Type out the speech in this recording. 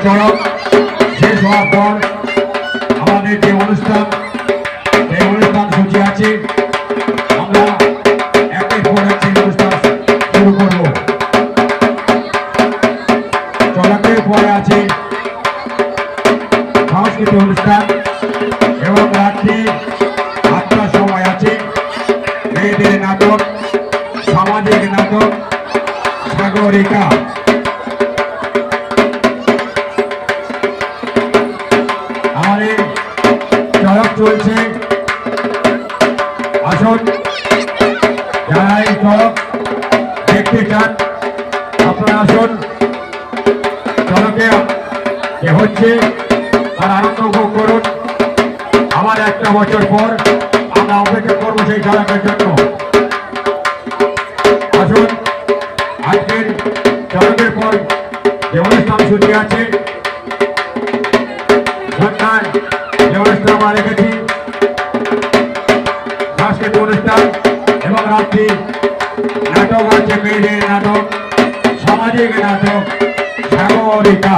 চড়ক শেষ হওয়ার পর আমাদের যে অনুষ্ঠান সূচি আছে আমরা একের পর এক অনুষ্ঠান শুরু করব। চড়কের পরে আছে সাংস্কৃতিক অনুষ্ঠান এবং রাত্রি 8টার সময় আছে মেয়েদের নাটক, সামাজিক নাটক সাগরিকা। আমাদের চড়ক চলছে, আসুন যারা এই চড়ক দেখতে চান আপনারা আসুন। চড়কে যে হচ্ছে তার আনন্দ উপভোগ করুন। আমার 1টা বছর পর আমরা অপেক্ষা করবো সেই চড়কের জন্য। আসুন আজকের চড়কের পর যে অনুষ্ঠান সূচি আছে সন্ধ্যায় যে অনুষ্ঠান আমরা রেখেছি সাংস্কৃতিক অনুষ্ঠান এবং রাত্রি নাটক আছে, মেয়েদের নাটক, সামাজিক নাটক সাগরিকা।